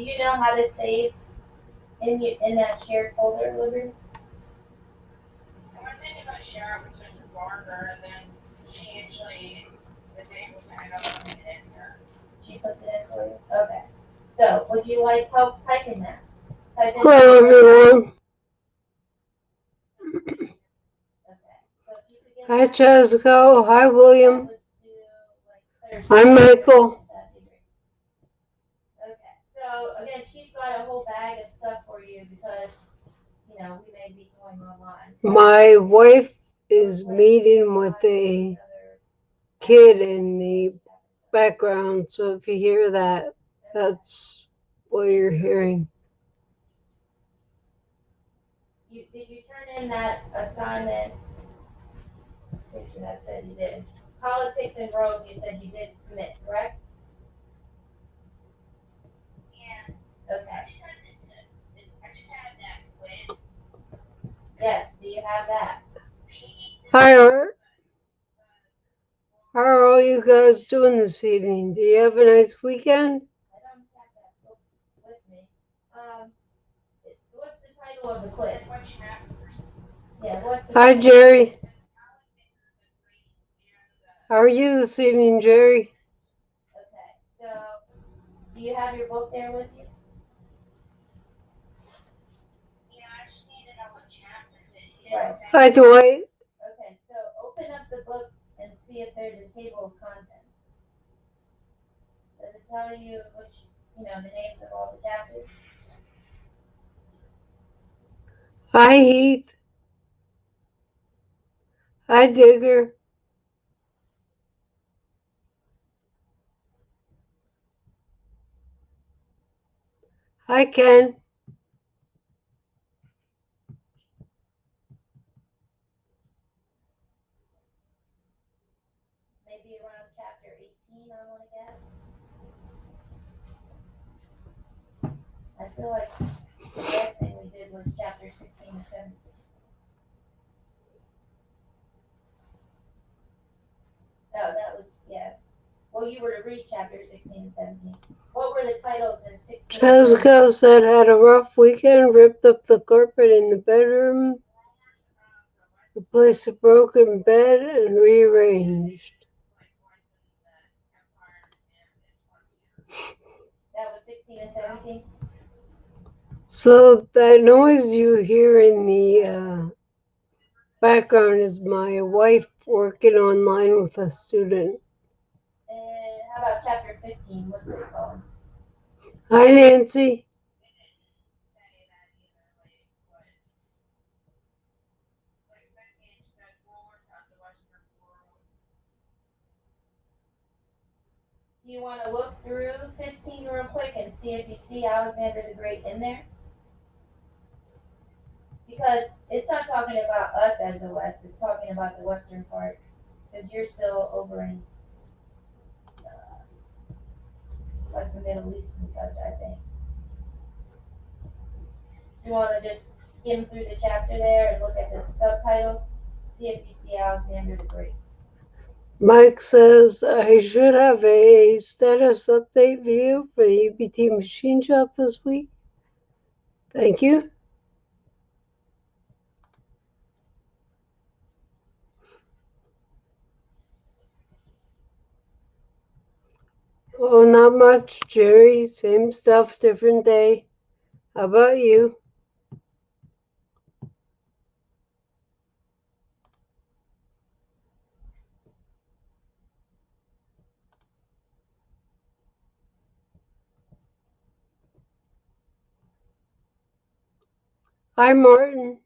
you know how to save in that shared folder, Liberty? I think about sharing with Mrs. Barker, and then she usually, the day was kind of put it in there. She puts it in for you? Okay. So, would you like help typing that? Type in Hello, everyone. okay. So if you could get Hi, that, Jessica. Hi, William. let's do like Thursday. I'm Michael. That'd be great. Okay. So again, she's got a whole bag of stuff for you because you know we may be going online. So My wife is meeting with a kid in the background, so if you hear that, that's what you're hearing. Did you turn in that assignment? Picture that said you did. Politics and Rogue, you said you did submit, correct? Yeah. Okay. I just had that quiz. Yes. Do you have that? Hi, Art. How are all you guys doing this evening? Do you have a nice weekend? I don't have that book with me. What's the title of the quiz? What chapters? Yeah. What's the Hi, title? Jerry. How are you this evening, Jerry? Okay. So, do you have your book there with you? Yeah, I just need to know what chapters it is. Right. Hi, Dwight. Okay. So, open up the book and see if there's a table of contents. Does it tell you which, the names of all the chapters? Hi, Heath. Hi, Digger. Hi, Ken. Maybe around chapter 18, I want to guess. I feel like the last thing we did was chapter 16 and 17. No, that was, yeah. Well, you were to read chapter 16 and 17. What were the titles in 16 and 17? Jessica said had a rough weekend, ripped up the carpet in the bedroom, replaced a broken bed, and rearranged. That was 16 and 17? So that noise you hear in the background is my wife working online with a student. And how about chapter 15? What's it called? Hi, Nancy. Do you want to look through 15 real quick and see if you see Alexander the Great in there? Because it's not talking about us as the West, it's talking about the Western part. Because you're still over in like the Middle East and such, I think. You want to just skim through the chapter there and look at the subtitles, see if you see Alexander the Great. Mike says I should have a status update video for the ABT machine shop this week. Thank you. Oh, not much, Jerry. Same stuff, different day. How about you? Hi, Martin.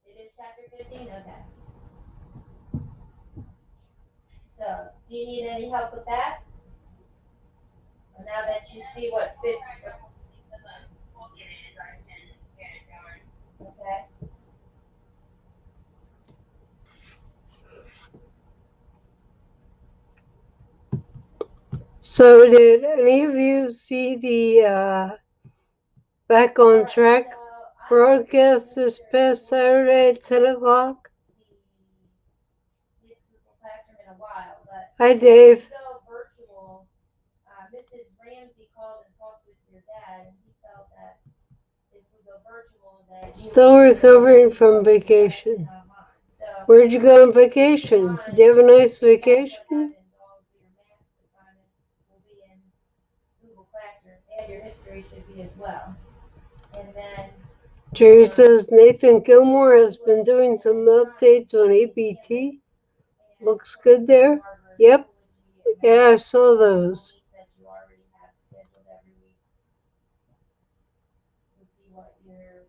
It is chapter 15? Okay. So, do you need any help with that? Or now that you see what fit. Okay. So, did any of you see the Back on Track broadcast this past Saturday at 10 o'clock? Classroom in a while, but Hi, Dave. go virtual had, and he felt that if we go virtual, that you Still recovering from vacation. So Where'd you go on vacation? Did you have a nice vacation? all of your math assignments will be in Google Classroom, and your history should be as well. And then Jerry says Nathan Gilmore has been doing some updates on ABT. Looks good there. Yep. Yeah, I saw those. that you already have scheduled every week would be what you're,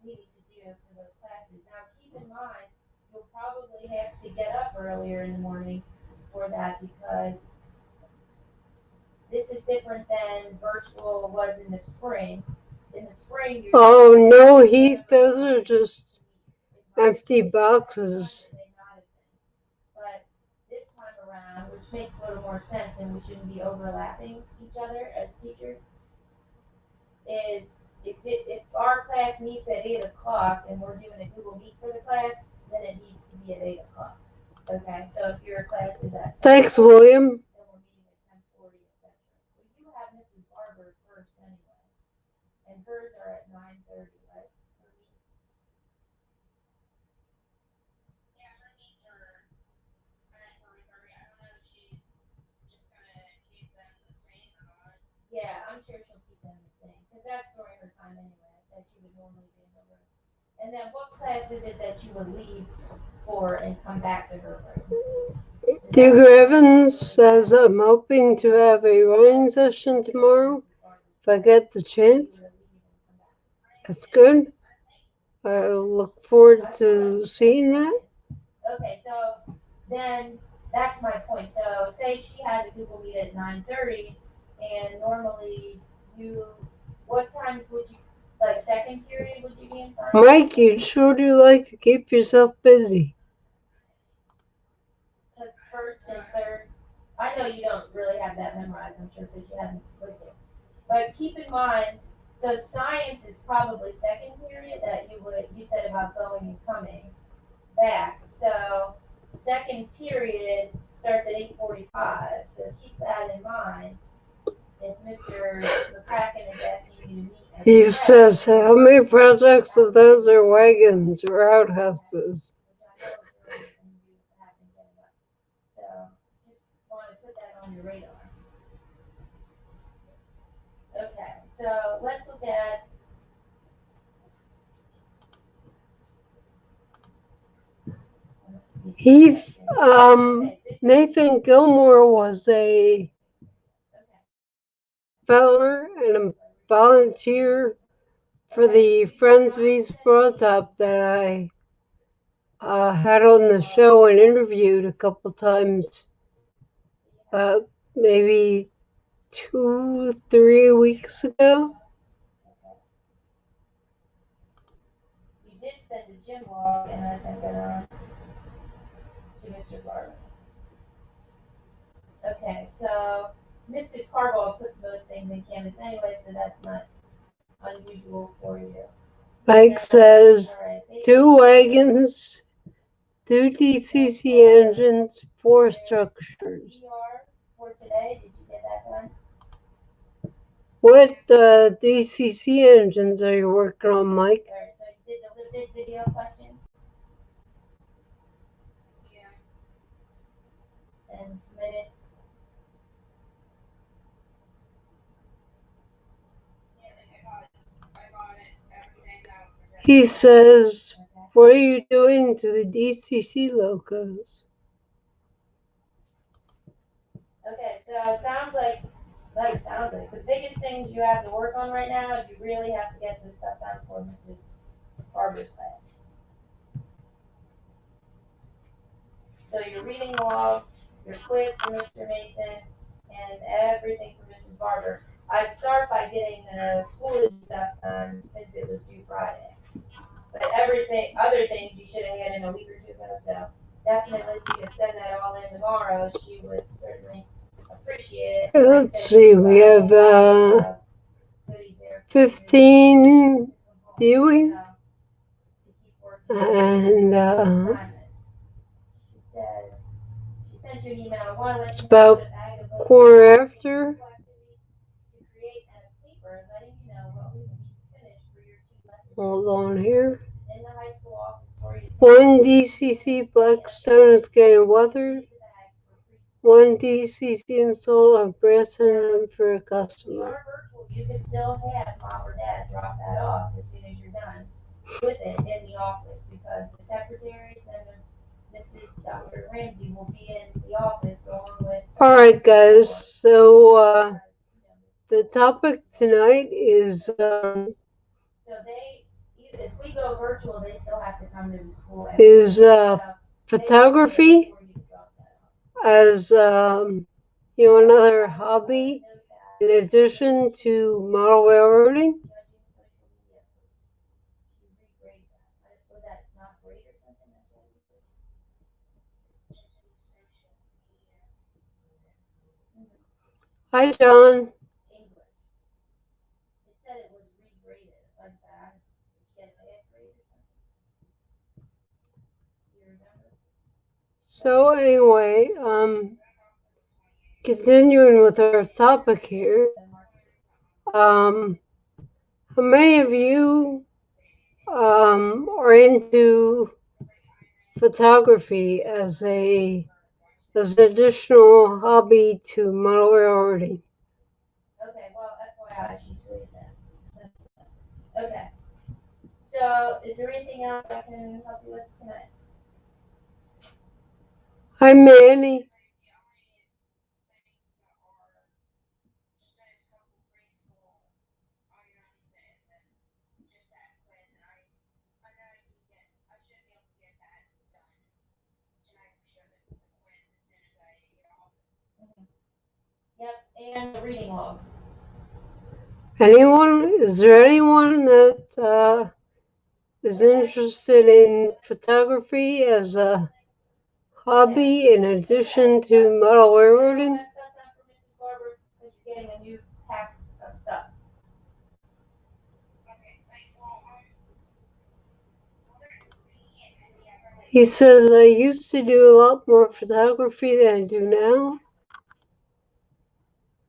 needing to do for those classes. Now, keep in mind, you'll probably have to get up earlier in the morning for that because this is different than virtual was in the spring. In the spring, you're Oh no, Heath, those are just empty boxes. But this time around, which makes a little more sense and we shouldn't be overlapping each other as teachers, is if our class meets at 8 o'clock and we're doing a Google Meet for the class, then it needs to be at 8 o'clock. Okay, so if your class is at Thanks, William. then we're meeting at 10:40, etc. Well, you have Mrs. Barber first anyway, and hers are at 9:30, right? Yeah, her needs are at 9:30. I don't know if she's just gonna keep them the same or not. Yeah, I'm sure she'll keep them the same, because that's during her time anyway, that she would normally be in her room. And then what class is it that you would leave for and come back to her room? Digger Evans says I'm hoping to have a running session tomorrow if I get the chance. That's good. I look forward to seeing that. Okay, so then that's my point. So say she has a Google Meet at 9:30, and normally what time would you, like second period, would you be in science? Mike, you sure do like to keep yourself busy. Because first and third, I know you don't really have that memorized, I'm sure, because you haven't clicked it. But keep in mind, so science is probably second period that you said about going and coming back. So second period starts at 8:45. So keep that in mind. If Mr. McCracken is asking you to meet. He says, how many projects of those are wagons or outhouses? So just want to put that on your radar. Okay, so let's look at Heath, Nathan Gilmore was a fellow and a volunteer for the Friends V's Broadtop that I had on the show and interviewed a couple times, maybe 2-3 weeks ago. You did send a gym log, and I sent that on to Mr. Barber. Okay, so Mrs. Carball puts most things in Canvas anyway, so that's not unusual for you. Mike says 2 wagons, 2 DCC engines, 4 structures. For today, did you get that done? What DCC engines are you working on, Mike? All right, so you did the lifted video questions? Yeah. And submitted? Yeah, I got it. Everything out. He says, what are you doing to the DCC logos? Okay, so it sounds like, the biggest things you have to work on right now is you really have to get this stuff done for Mrs. Barber's class. So your reading log, your quiz for Mr. Mason, and everything for Mrs. Barber. I'd start by getting the Schoology stuff done since it was due Friday. But other things you should have had in a week or two ago, so definitely if you could send that all in tomorrow, she would certainly appreciate it. Let's see, we have 15 viewing, and she says, she sent you an email. I want to let it's you know about that quarter after. Hold on here. In the high school office for you. One DCC Blackstone is getting weathered. One DCC installed a brass engine for a If you customer. are virtual, you can still have mom or dad drop that off as soon as you're done with it in the office, because the secretaries and the Mrs. Dr. Ramsey will be in the office along with. All right, guys. So the topic tonight is So they, if we go virtual, they still have to come to the school. photography as another hobby in addition to model railroading. Hi, John. English. It said it was regraded, like that. Get an A grade or something. You remember? So anyway, continuing with our topic here, how many of you are into photography as an additional hobby to model railroading? Okay, well, FYI, she's reading that. Okay. So, is there anything else I can help you with tonight? Hi, Manny. Yep, and the reading log. Is there anyone that is interested in photography as a hobby in addition to model railroading? That stuff done for Mrs. Barber, because you're getting a new pack of stuff. He says, I used to do a lot more photography than I do now.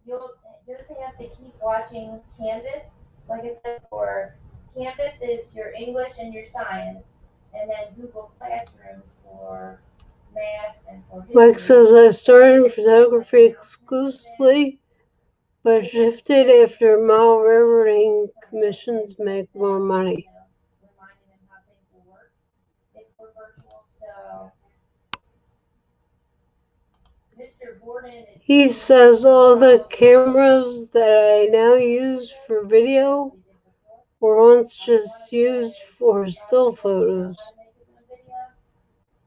You'll just have to keep watching Canvas. Like I said before, Canvas is your English and your science, and then Google Classroom for math and for history. Mike says, I started photography exclusively, but shifted after model railroading commissions make more money. Reminding them how things will work if we're virtual. So, Mr. Gordon. He says all the cameras that I now use for video were once just used for still photos.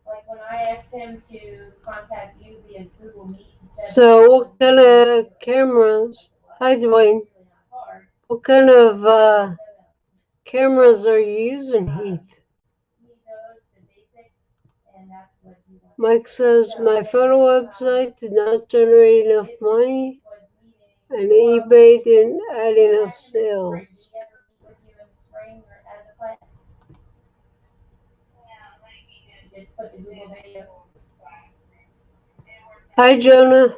Like when I asked him to contact you via Google Meet. So what kind of cameras? Hi, Dwayne. What kind of cameras are you using, Heath? Mike says, my photo website did not generate enough money, and eBay didn't add enough sales. Hi, Jonah.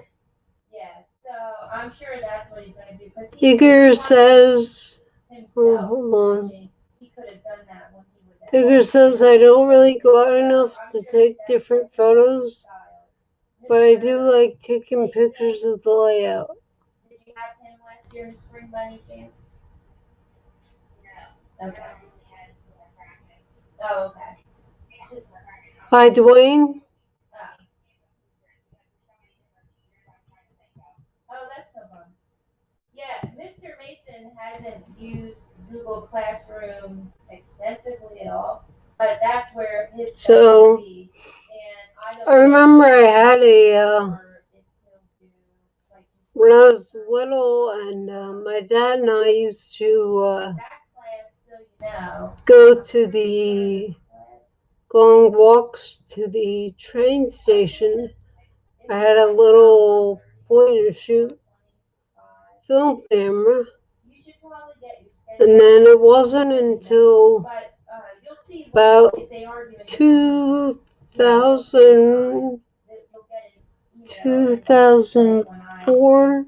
Yeah, so I'm sure that's what he's going to do. Tigger says, hold on. He could have done that when he was at Tigger says, I don't really go out enough to take different photos, but I do like taking pictures of the layout. Did you have him last year in spring by any chance? No. Okay. Oh, okay. Hi, Dwayne. Oh, that's no problem. Yeah, Mr. Mason hasn't used Google Classroom extensively at all, but that's where his stuff will be. And I remember I had when I was little, and my dad and I used to go on walks to the train station. I had a little point and shoot film camera, and then it wasn't until about 2004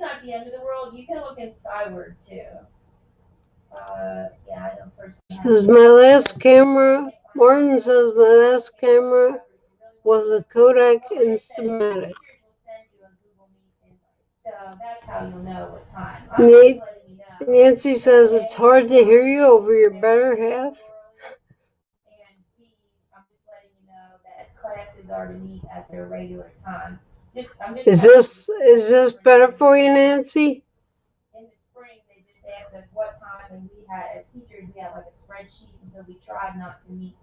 it's not the end of the world. You can look in Skyward too. Yeah, I don't personally. Says my last camera, Martin says my last camera was a Kodak Instamatic. So that's how you'll know what time. Nancy says it's hard to hear you over your better half. And B, I'm just letting you know that classes are to meet at their regular time. Is this better for you, Nancy? In the spring, they just asked us what time, and we had, as teachers, we had like a spreadsheet, and so we tried not to meet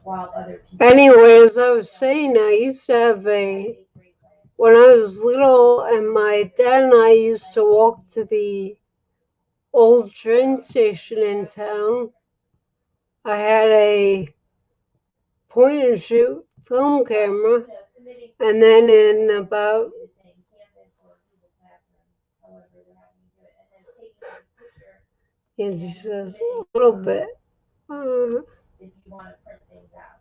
while other people. Anyway, as I was saying, I used to have when I was little, and my dad and I used to walk to the old train station in town. I had a point and shoot film camera, and then in about Nancy says a little bit. If you want to print things out.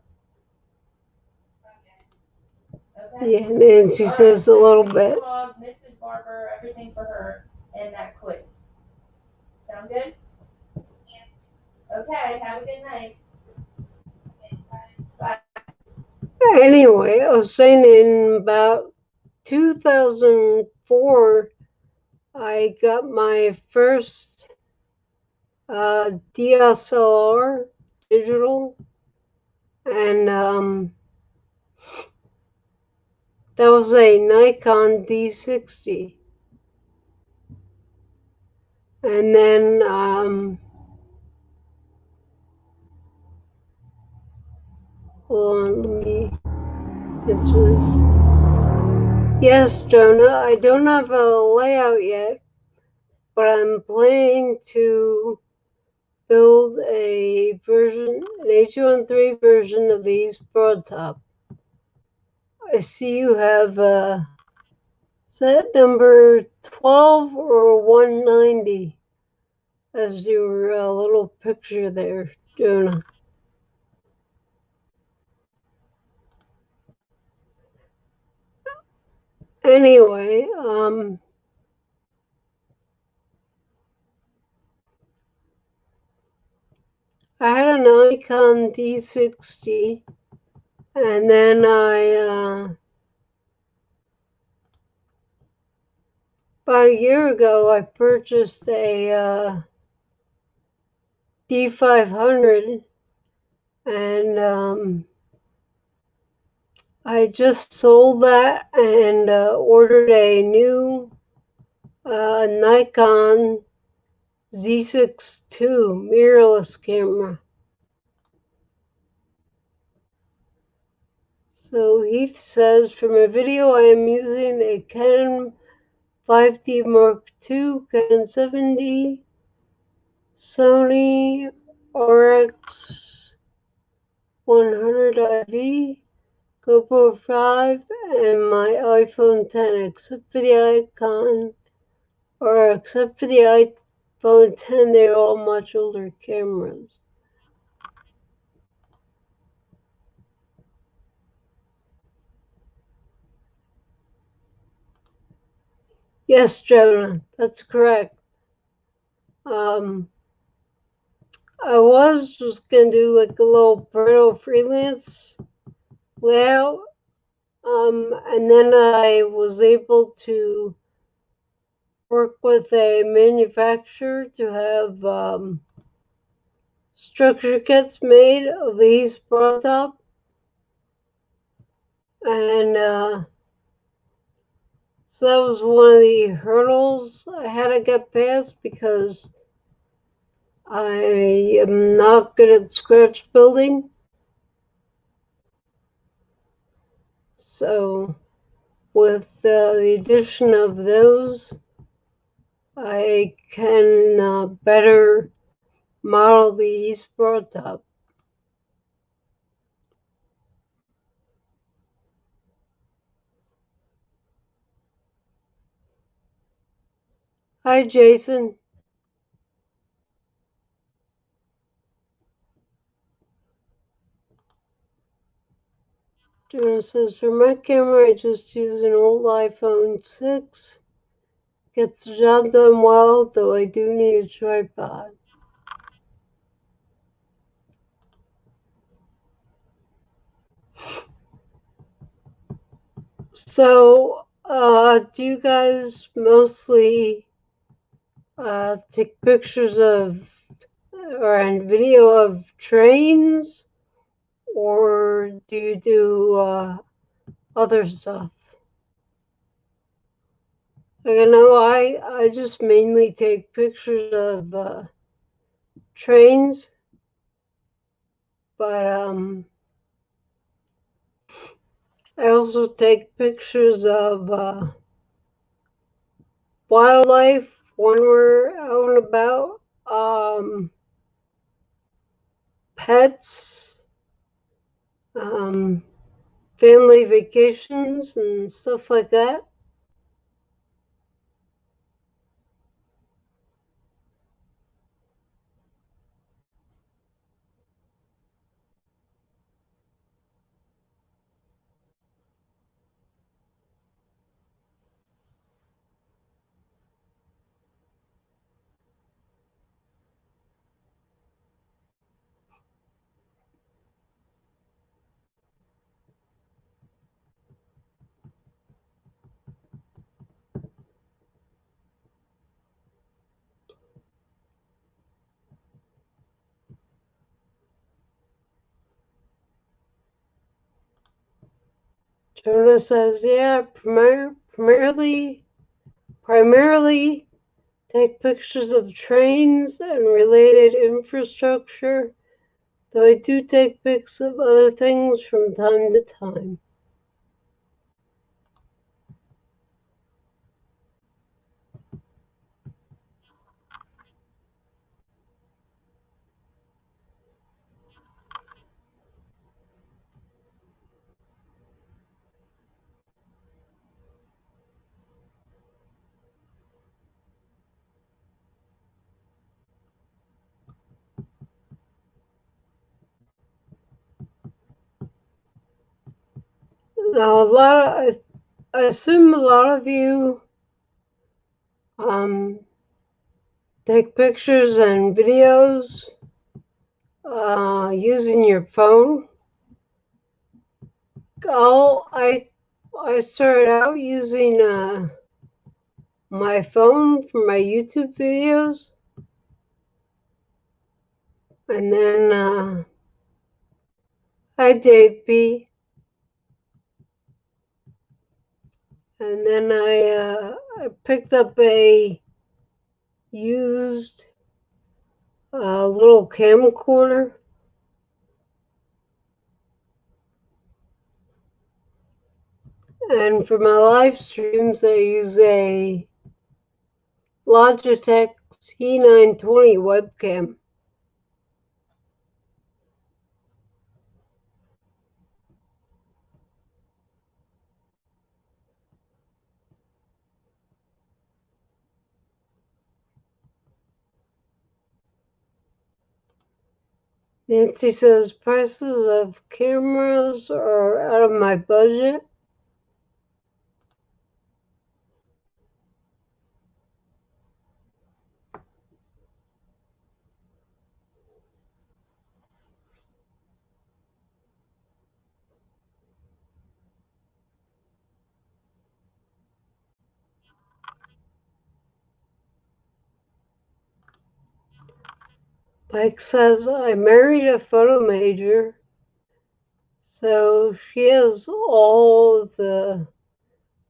Yeah, Nancy says a little bit. Mrs. Barber, everything for her, and that quiz. Sound good? Yeah. Okay, have a good night. Bye. Anyway, I was saying in about 2004, I got my first DSLR digital, and that was a Nikon D60. And then hold on, let me answer this. Yes, Jonah, I don't have a layout yet, but I'm planning to build a version, an H13 version of these broadtop. I see you have set number 12 or 190 as your little picture there, Jonah. Anyway, I had a Nikon D60, and then about a year ago, I purchased a D500, and I just sold that and ordered a new Nikon Z6 II mirrorless camera. So Heath says, for my video, I am using a Canon 5D Mark II, Canon 7D, Sony RX 100 IV, GoPro 5, and my iPhone 10, except for the iPhone 10, they're all much older cameras. Yes, Jonah, that's correct. I was just gonna do like a little Pareto freelance layout, and then I was able to work with a manufacturer to have structure kits made of these broadtop, and so that was one of the hurdles I had to get past because I am not good at scratch building. So with the addition of those, I can better model the East broadtop. Hi, Jason. Jonah says, for my camera, I just use an old iPhone 6 Gets the job done well, though I do need a tripod. So, do you guys mostly take pictures of and video of trains, or do you do other stuff? Like, I know I just mainly take pictures of trains, but I also take pictures of wildlife when we're out and about, pets, family vacations, and stuff like that. Jonah says, yeah, primarily take pictures of trains and related infrastructure, though I do take pics of other things from time to time. Now, I assume a lot of you take pictures and videos using your phone. I started out using my phone for my YouTube videos, and then hi Dave B, and then I picked up a used little camcorder. And for my live streams, I use a Logitech C920 webcam. Nancy says prices of cameras are out of my budget. Mike says, I married a photo major, so she has all the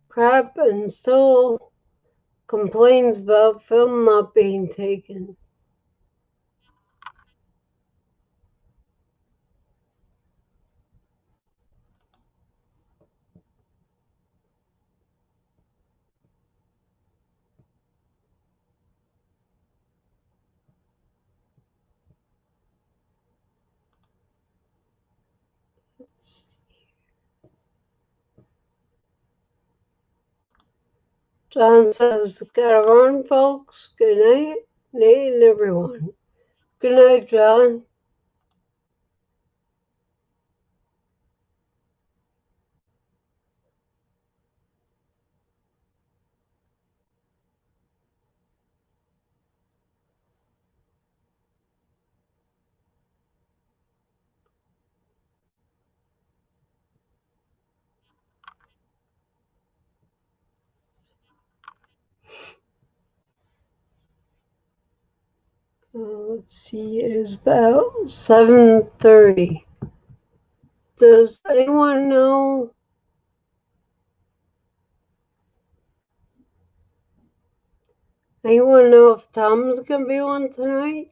crap and still complains about film not being taken. John says, gotta run, folks. Good night. Night, everyone. Good night, John. Let's see, it is about 7:30. Does anyone know? Anyone know if Tom's gonna be on tonight?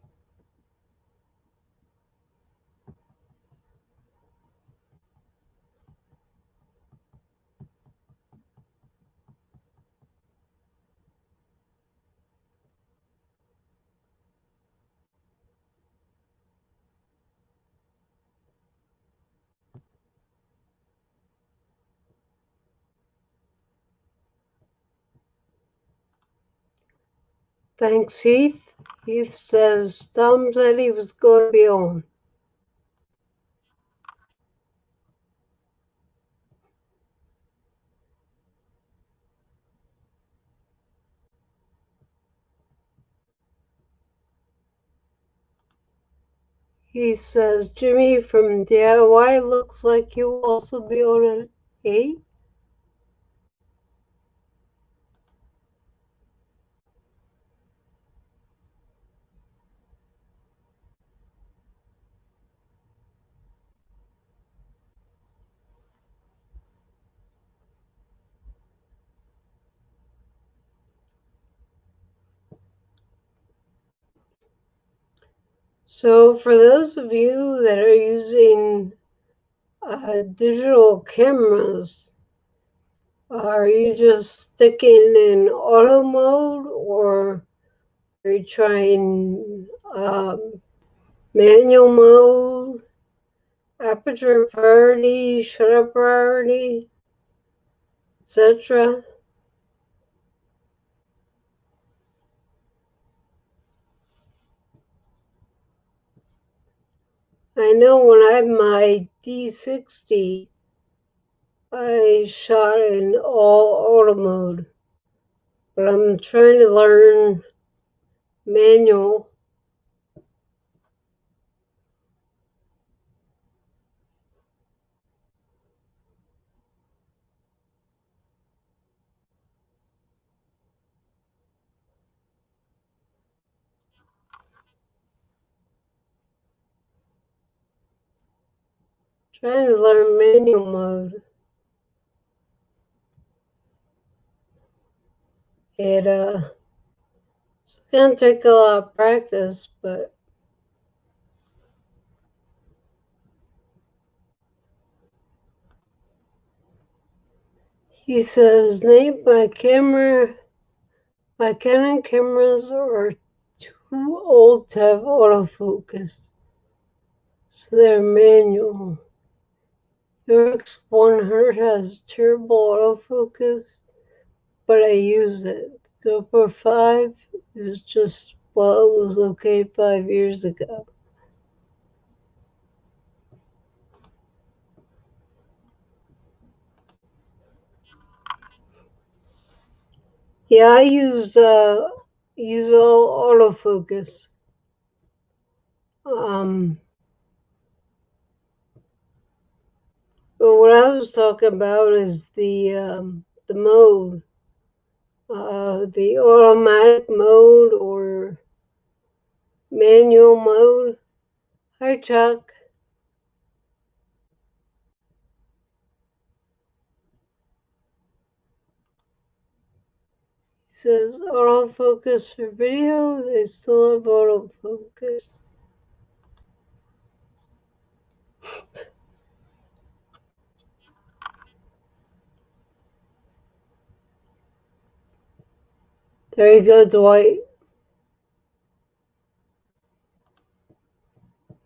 Thanks, Heath. Heath says Tom said he was going to be on. He says Jimmy from DIY looks like he'll also be on at 8. So for those of you that are using digital cameras, are you just sticking in auto mode, or are you trying manual mode, aperture priority, shutter priority, etc.? I know when I had my D60, I shot in all auto mode, but I'm trying to learn manual. Trying to learn manual mode. It's gonna take a lot of practice, but he says, Nate, my Canon cameras are too old to have autofocus, so they're manual. Your X100 has turbo autofocus, but I use it. GoPro 5 is just, well, it was okay 5 years ago. Yeah, I use all autofocus. But what I was talking about is the mode, the automatic mode or manual mode. Hi, Chuck. He says autofocus for video. They still have autofocus. There you go, Dwight.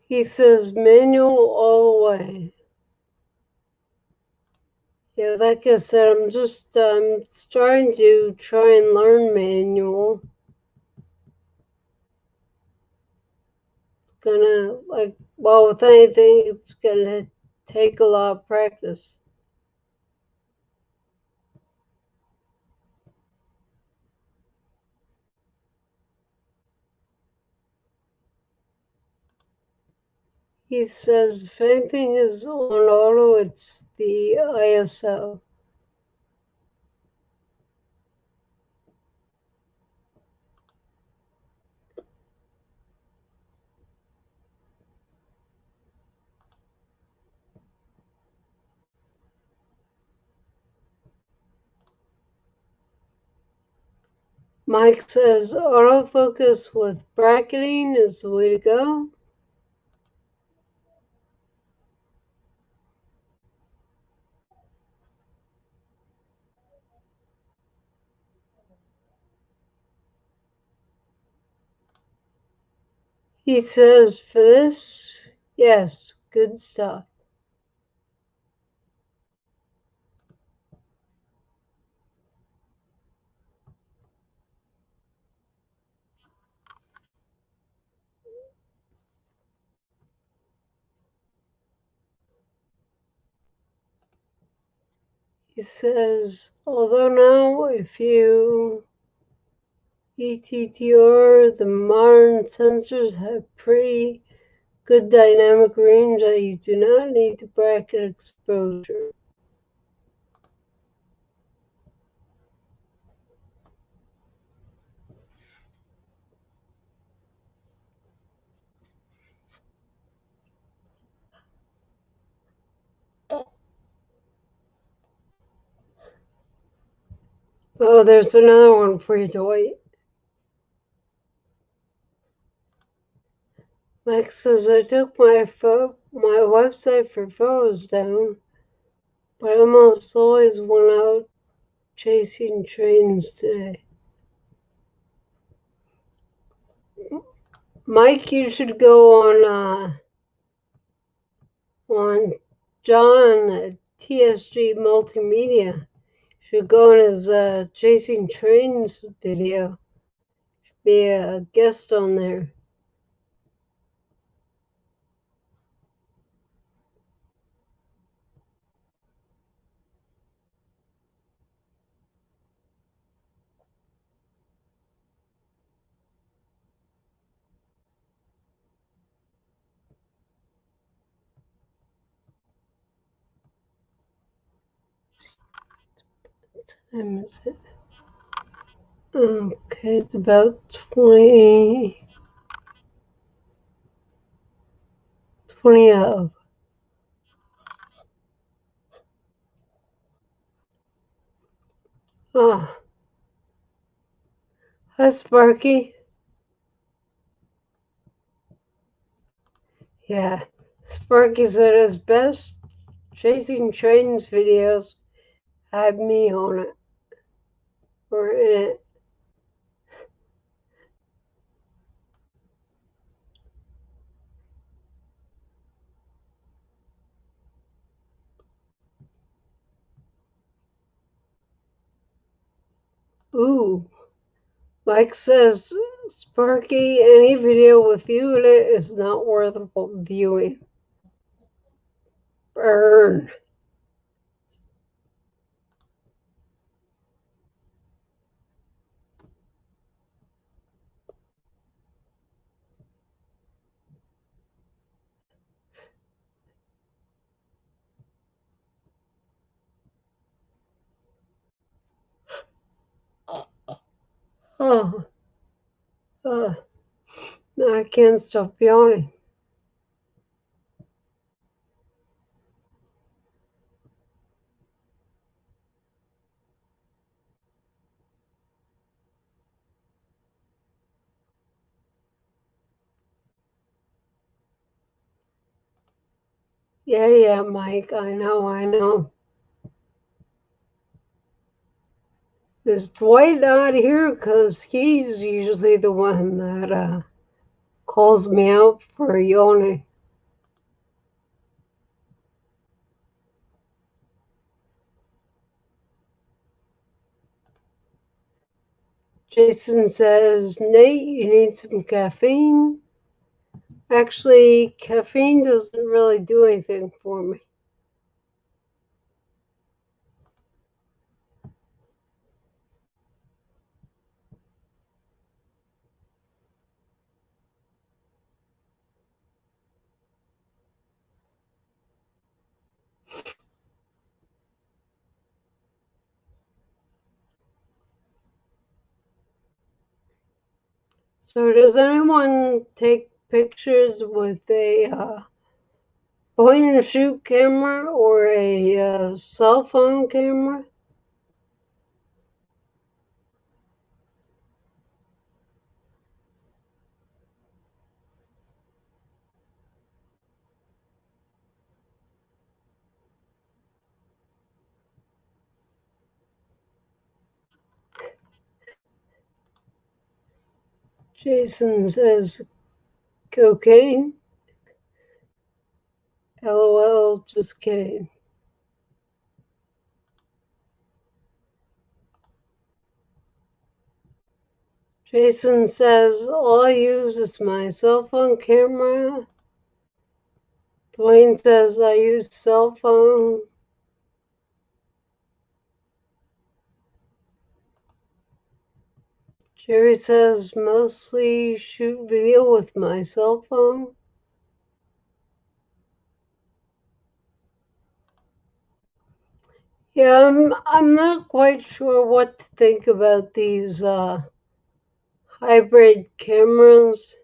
He says manual all the way. Yeah, like I said, I'm just starting to try and learn manual. It's gonna, well, with anything, it's gonna take a lot of practice. He says if anything is on auto, it's the ISO. Mike says autofocus with bracketing is the way to go. He says for this, yes, good stuff. He says, although now if you ETTR, the modern sensors have pretty good dynamic range that you do not need to bracket exposure. Oh, there's another one for you, Dwight. Mike says, I took my website for photos down, but I almost always went out chasing trains today. Mike, you should go on John at TSG Multimedia. You should go on his Chasing Trains video. Be a guest on there. What time is it? Okay, it's about 20 of. Ah, hi Sparky. Yeah, Sparky said his best Chasing Trains videos had me on it, or in it. Ooh. Mike says, Sparky, any video with you in it is not worth viewing. Burn. Oh, no, I can't stop yawning. Yeah, Mike, I know. Is Dwight not here? Because he's usually the one that calls me out for yawning. Jason says, Nate, you need some caffeine. Actually, caffeine doesn't really do anything for me. So does anyone take pictures with a point and shoot camera or a cell phone camera? Jason says cocaine. LOL, just kidding. Jason says all I use is my cell phone camera. Dwayne says I use cell phone. Jerry says mostly shoot video with my cell phone. Yeah, I'm not quite sure what to think about these hybrid cameras.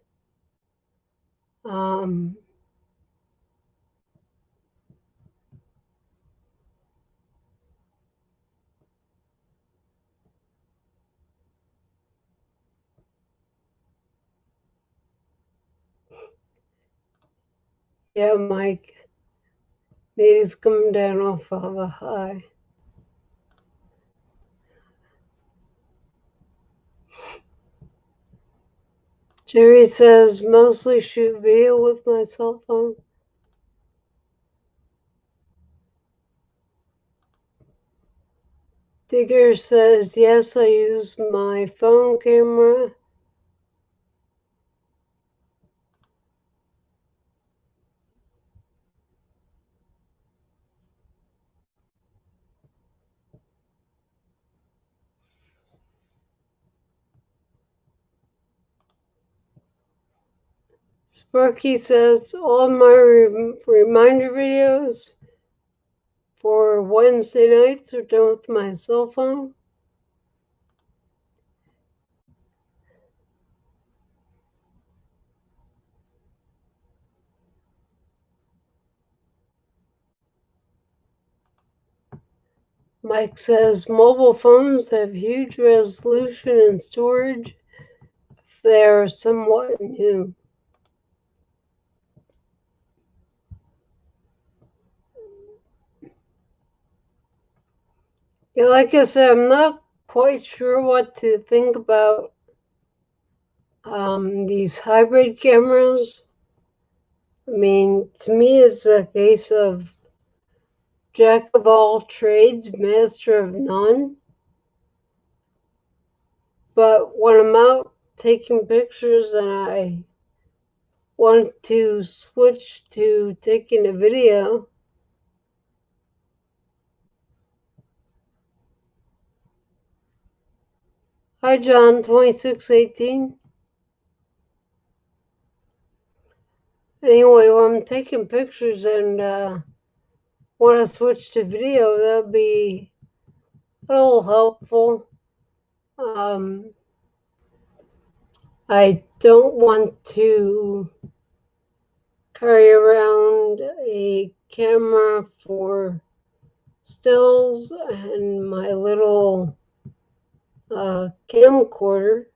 Yeah, Mike, Nate's coming down off of a high. Jerry says mostly shoot video with my cell phone. Digger says yes, I use my phone camera. Sparky says all my reminder videos for Wednesday nights are done with my cell phone. Mike says mobile phones have huge resolution and storage if they are somewhat new. Yeah, like I said, I'm not quite sure what to think about these hybrid cameras. I mean, to me, it's a case of jack of all trades, master of none. But when I'm out taking pictures and I want to switch to taking a video, hi John, 2618. Anyway, when I'm taking pictures and want to switch to video, that'll be a little helpful. I don't want to carry around a camera for stills and my little camcorder.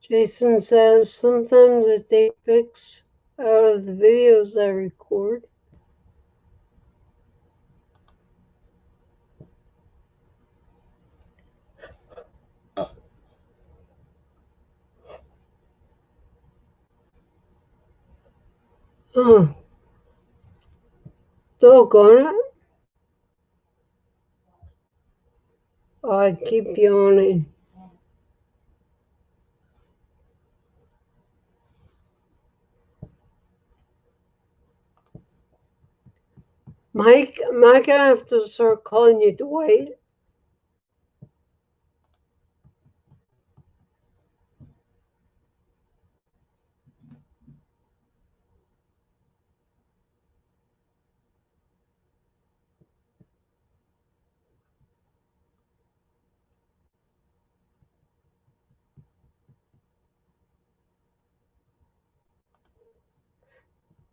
Jason says sometimes I take pics out of the videos I record. Oh, doggone it. Oh, I keep yawning. Mike, am I gonna have to start calling you Dwight?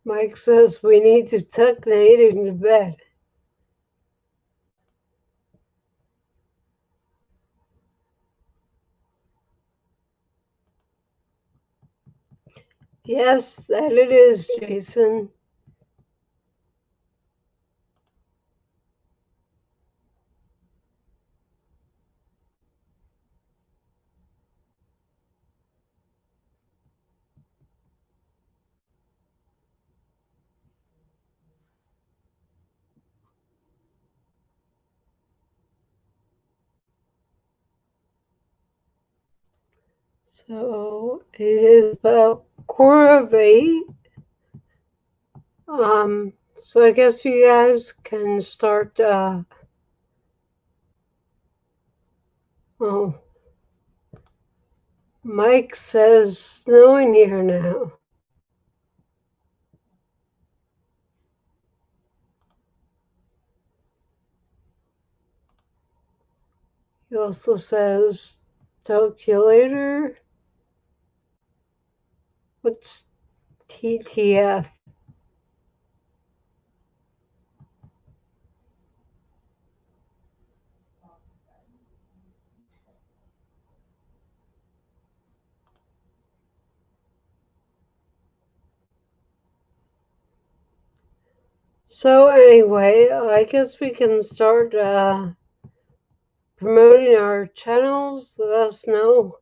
Mike says we need to tuck Nate into bed. Yes, that it is, Jason. So it is about 8:15. So I guess you guys can start. Oh, Mike says snowing here now. He also says, talk to you later. What's TTF? So anyway, I guess we can start promoting our channels. Let us know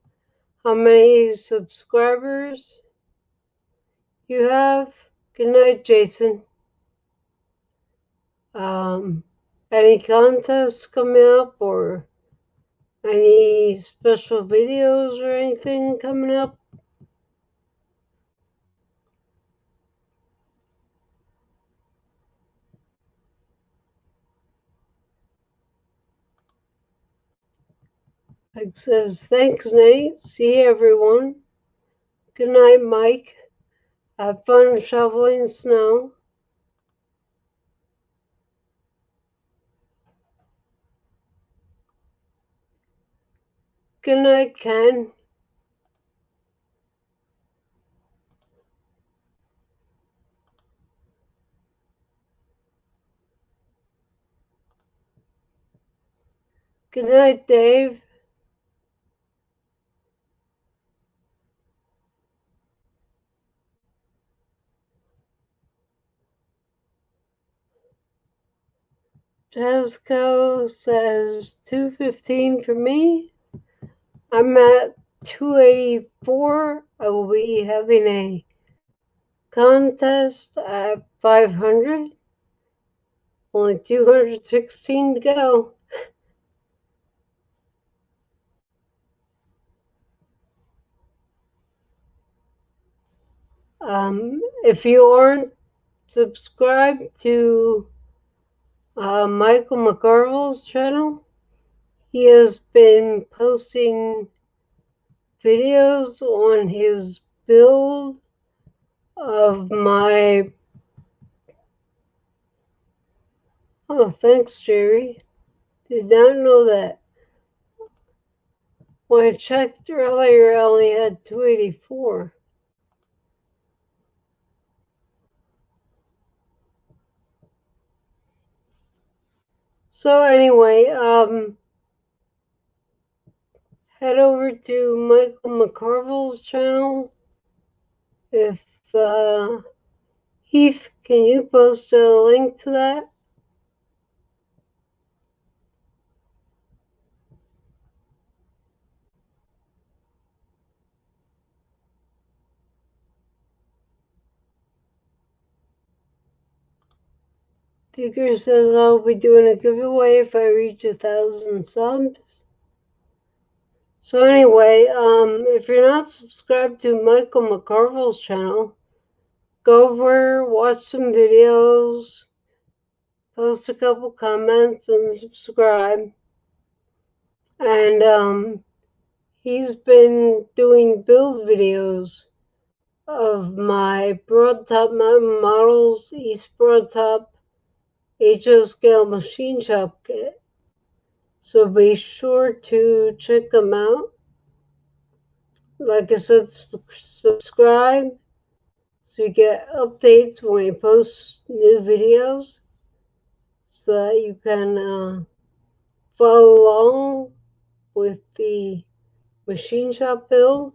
how many subscribers you have. Good night, Jason. Any contests coming up or any special videos or anything coming up? Mike says, thanks, Nate. See everyone. Good night, Mike. Have fun shoveling snow. Good night, Ken. Good night, Dave. Jasco says 2:15 for me. I'm at 284. I will be having a contest at 500. Only 216 to go. If you aren't subscribed to Michael McGarville's channel, he has been posting videos on his build of my... Oh, thanks, Jerry. Did not know that. When I checked earlier, I only had 284. So anyway, head over to Michael McCarville's channel. If Heath, can you post a link to that? Digger says I'll be doing a giveaway if I reach 1,000 subs. So anyway, if you're not subscribed to Michael McCarville's channel, go over, watch some videos, post a couple comments, and subscribe. And he's been doing build videos of my broadtop mountain models, East Broadtop HO scale machine shop kit. So be sure to check them out. Like I said, subscribe so you get updates when I post new videos so that you can follow along with the machine shop build.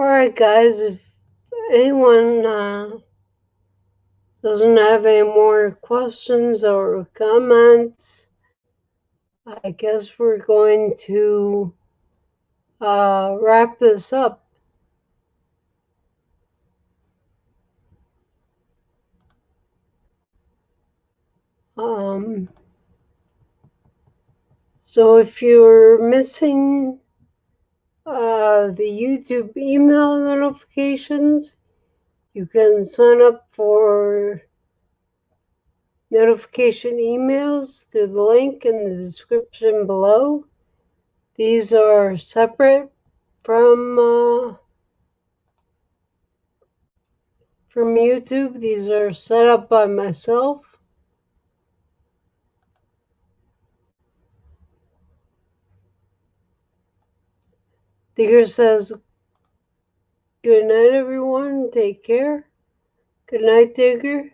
Alright guys, if anyone doesn't have any more questions or comments, I guess we're going to wrap this up. So if you're missing the YouTube email notifications, you can sign up for notification emails through the link in the description below. These are separate from YouTube. These are set up by myself. Digger says, good night everyone, take care. Good night, Digger.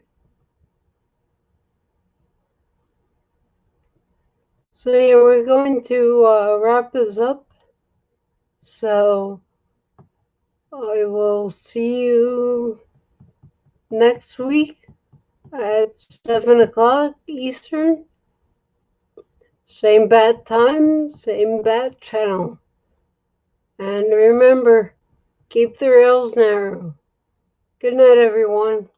So yeah, we're going to wrap this up. So I will see you next week at 7 o'clock Eastern. Same bat time, same bat channel. And remember, keep the rails narrow. Good night, everyone.